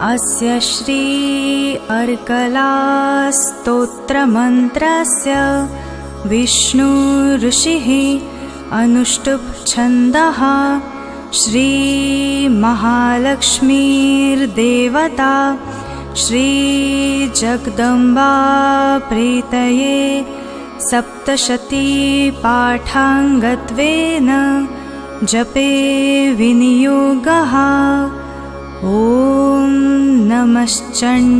अस्य श्री अर्कला स्तोत्रमन्त्रस्य विष्णु ऋषिः अनुष्टुप् छन्दः श्री महालक्ष्मीर्देवता श्री जगदम्बा प्रीतये सप्तशती पाठाङ्गत्वेन जपे विनियोगः। ॐ नमश्चण्डिकायै।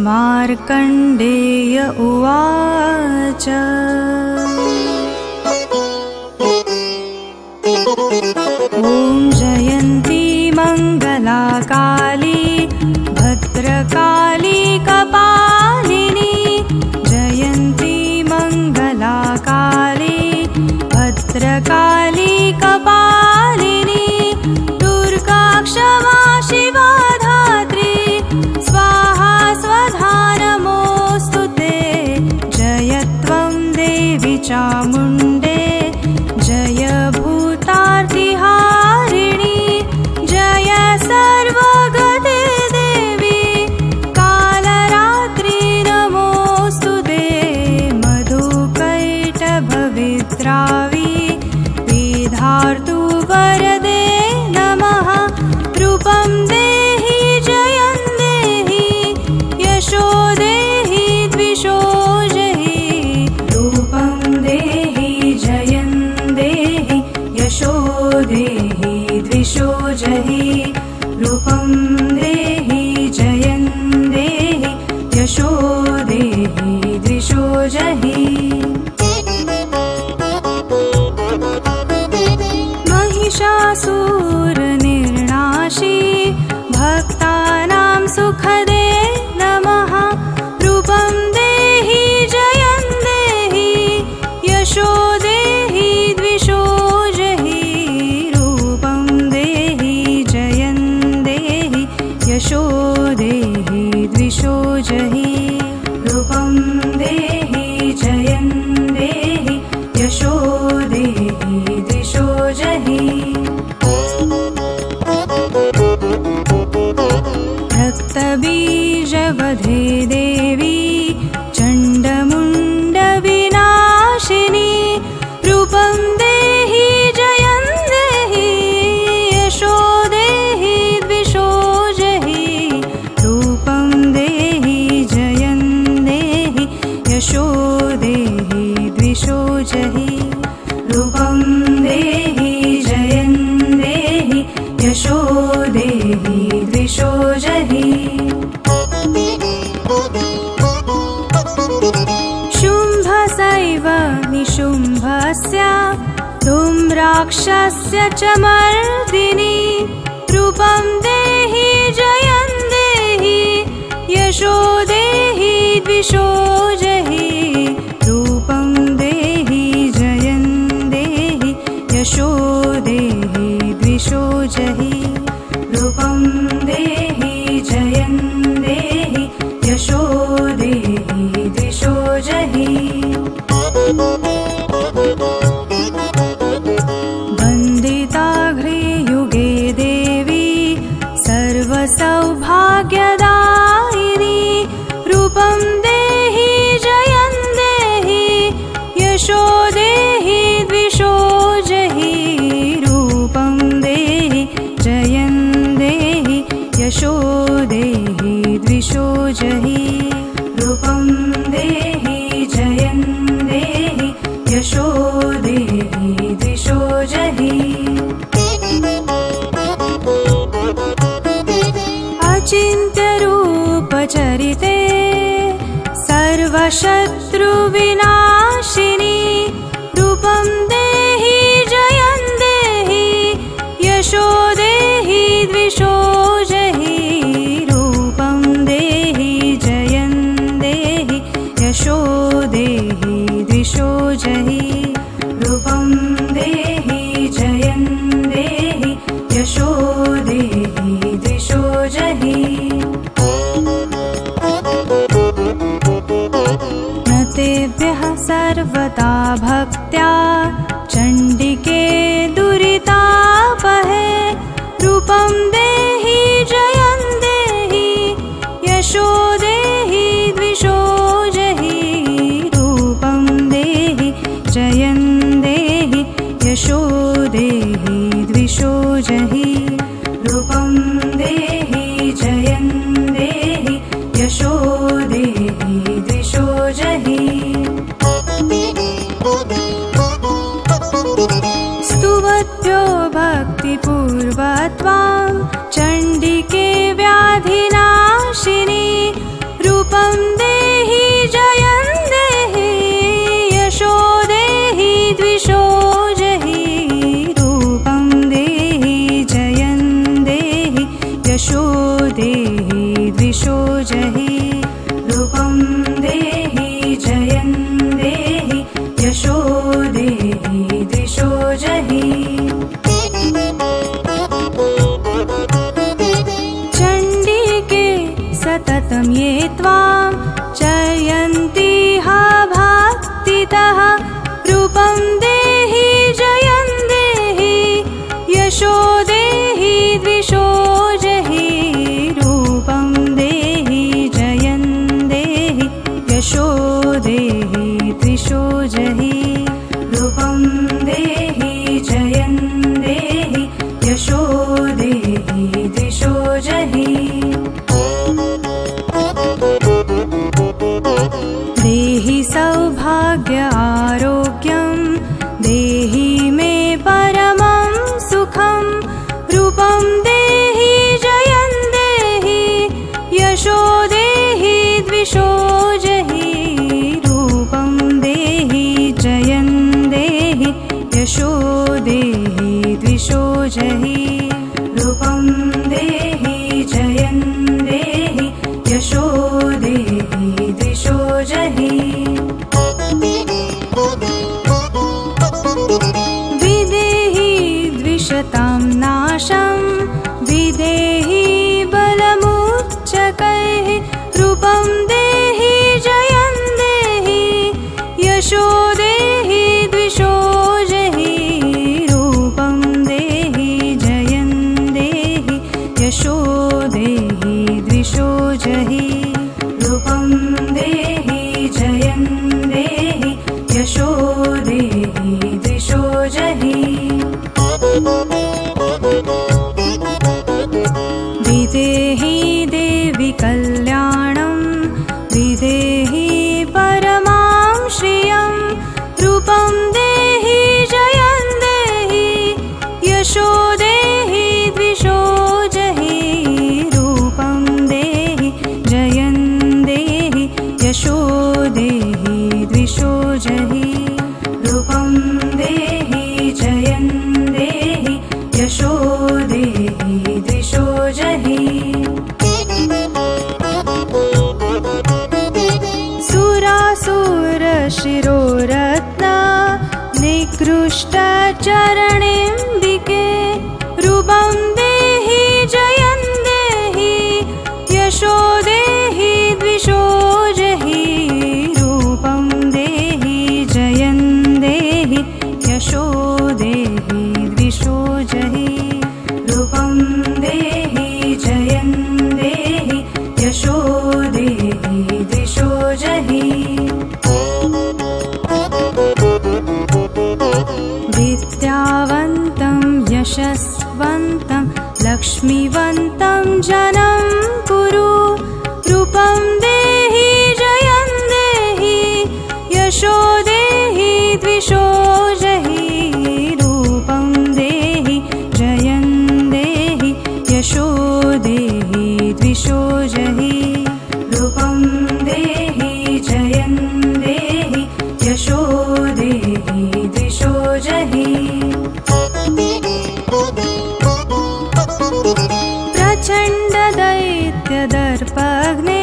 मार्कण्डेय उवाच। ॐ जयन्ती मङ्गला काली भद्रकाली कपालिनी। जयन्ती मङ्गला काली भद्रकाली कपालिनी। दुर्गा क्षमा शिवा धात्री स्वाहा स्वधा नमोऽस्तु ते। जय त्वं देवी चामुण्डे जय भूतार्तिहारिणी। जय सर्वगते देवी कालरात्रि नमोऽस्तु ते। मधुकैटभविद्रावी विधार्तु वरदे नमः। रूपं देहि जयं देहि यशो देहि द्विषो जहि। रूपं देहि जयं देहि यशो देहि द्विषो जहि। रूपं देहि जयं देहि यशो देहि द्विषो जहि। महिषासुरनिर्नाशी भक्तानां सुखदे नमः। रूपं देहि जयं देहि यशो देहि द्विषो जहि। रूपं देहि जयं देहि यशो देहि द्विषो जहि। रूपं देहि जयं देहि यशो देहि द्विषो जहि। रक्तबीजवधे देवी चण्डमुण्डविनाशिनी। रूपं देहि जयं देहि यशो देहि द्विषो जहि। रूपं देहि जयं देहि यशो देहि द्विषो जहि। रूपं देहि जयं देहि यशो देहि द्विषो जहि। शुम्भसैव निशुम्भस्य धूम्राक्षस्य च मर्दिनी। रूपं देहि जयं देहि यशो देहि द्विषो जहि। रूपं देहि जयं देहि यशो देहि द्विषो जहि। रूपं देहि जयं देहि यशो देहि द्विषो जहि। वन्दिताघ्रियुगे देवी सर्वसौभाग्यदायिनी। रूपं देहि जयं देहि यशो देहि द्विषो जहि। रूपं देहि जयं देहि यशो देहि द्विषो जहि। रूपं देहि जयं देहि यशो देहि द्विषो जहि। अचिन्त्यरूपचरिते सर्वशत्रुविनाशिनी। रूपं देहि जयं देहि यशो देहि द्विषो जहि। रूपं देहि जयं देहि यशो देहि द्विषो जहि। रूपं देहि जयं देहि यशो देहि द्विषो जहि। न तेभ्यः सर्वदा भक्त्या चण्डिके दुरितापहे। रूपं देहि रूपं देहि जयं देहि यशो देहि द्विषो जहि रूपं देहि जयं देहि यशो देहि द्विषो जहि रूपं देहि जयं देहि यशो देहि द्विषो जहि चण्डिके सततं ये त्वां चयन्ति हा भक्तितः रूपं देहि जयं देहि यशो देहि द्विषो जहि रूपं देहि जयं देहि यशो देहि द्विषो जहि रूपं देहि जयं देहि यशो देहि द्विषो जहि देहि सौभाग्य आरोग्यं देहि मे परमं सुखं रूपं देहि जयं देहि यशो देहि द्विषो जहि रूपं देहि जयं देहि यशो देहि द्विषो जहि रूपं देहि जयं देहि यशो देहि द्विषो जहि विदेहि द्विषतां नाशं विदेहि बलमुच्चकैः रूपं देहि जयं देहि यशो देहि द्विषो जहि रूपं देहि जयं देहि यशो देहि द्विषो जहि रूपं देहि जयं देहि यशो देहि द्विषो जहि विदेहि देवि कल्याणं विदेहि परमां श्रियं रूपं देहि जयं देहि यशो देहि द्विषो जहि रूपं देहि जयं देहि यशो देहि द्विषो जहि रूपं देहि जयं देहि यशो देहि द्विषो जहि सुरासुरशिरोरत्ना निकृष्टचरणिम्बिके रूपं देहि जयं देहि यशो देहि द्विषो जहि रूपं देहि जयं देहि यशो देहि द्विषो जहि रूपं देहि जयं देहि यशो देहि द्विषो जहि विद्यावन्तं यशस्वन्तं लक्ष्मीवन्तं जनं कुरु रूपं देहि जयं देहि यशो देहि द्विषो जहि रूपं देहि जयं देहि यशो देहि द्विषो जहि रूपं देहि जयं देहि यशो देहि द्विषो जहि प्रचण्डदैत्यदर्पघ्ने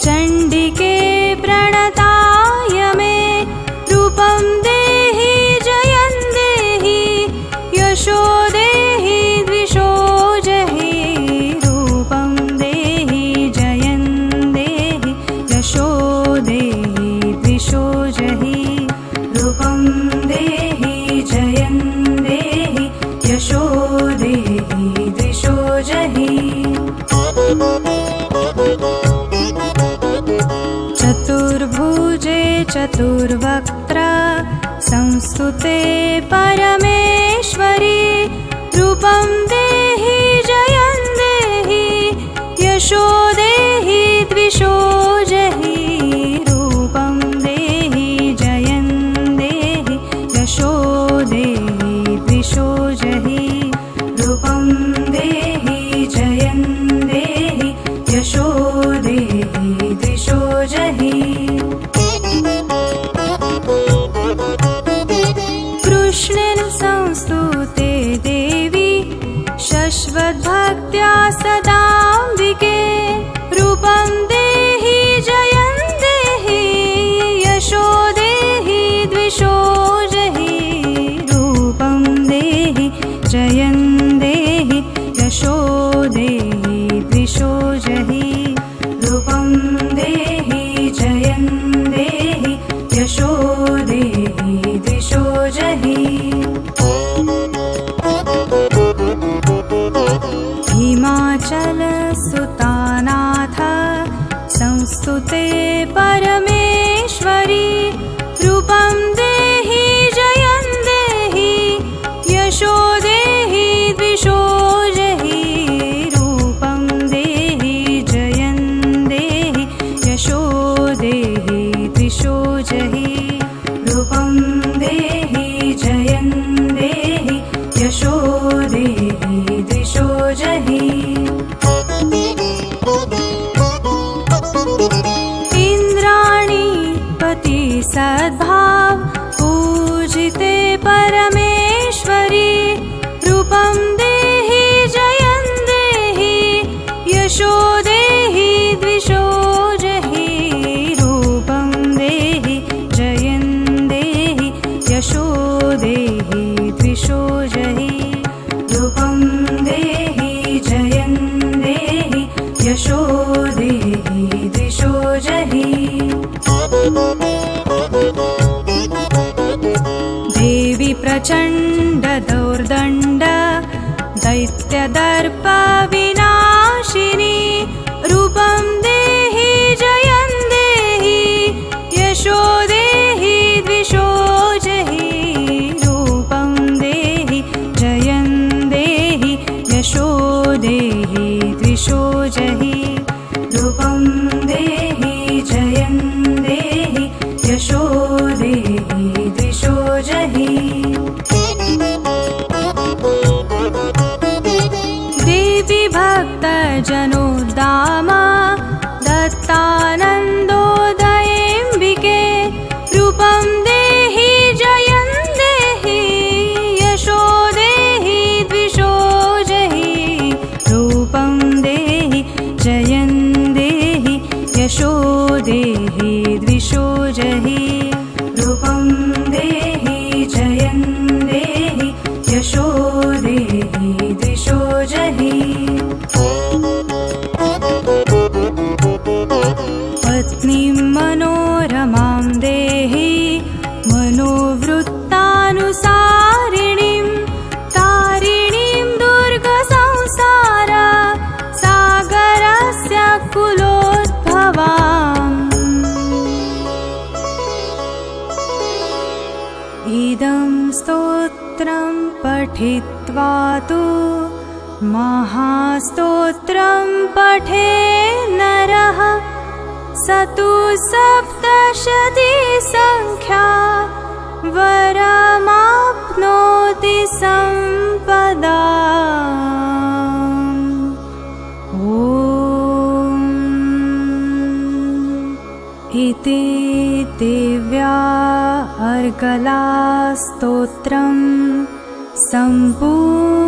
चण्डिके प्रणताय मे रूपं देहि जयं देहि यशो देहि द्विषो जहि रूपं देहि जयं देहि यशो देहि द्विषो जहि रूपं देहि जयं देहि यशो देहि द्विषो जहि चतुर्भुजे चतुर्वक्त्र संस्तुते परमेश्वरी रूपं देहि जयं देहि यशो देहि द्विषो जहि रूपं देहि जयं देहि यशो देहि द्विषो जहि रूपं देहि जयं देहि यशो देहि द्विषो परमेश्वरी रूपं देहि जयं देहि यशो देहि द्विषो जहि रूपं देहि जयं देहि यशो देहि द्विषो जहि रूपं देहि जयं देहि यशो देहि द्विषो जहि सद्भाव पूजिते परमेश्वरी रूपं देहि जयं देहि यशो देहि द्विषो जहि रूपं देहि जयं देहि यशो देहि द्विषो जहि रूपं देहि जयं देहि यशो देहि द्विषो जहि देवी प्रचण्ड दोर्दण्ड दैत्यदर्प विनाशिनी रूपं देहि जयं देहि यशो देहि द्विषो जहि रूपं देहि जयं देहि यशो देहि द्विषो जहि रूपं देहि जयं देहि यशो देहि द्विषो जहि देवी भक्तजनोद्दाम दत्तानन्दोदयेऽम्बिके रूपं देहि जयं देहि यशो देहि द्विषो जहि रूपं देहि जयं देहि यशो देहि द्विषो जहि रूपं देहि जयं देहि यशो देहि द्विषो जहि पत्नीं मनोरमां देहि मनोवृत्तानुसारिणीं तारिणीं दुर्गसंसार सागरस्य कुलोद्भवाम् इदं स्तोत्रं पठित्वा तु महास्तोत्रं पठे नरः स तु सप्तशती संख्या वरमाप्नोति सम्पदाम् ॐ इति दिव्या अर्गला स्तोत्रं सम्पूर्णम्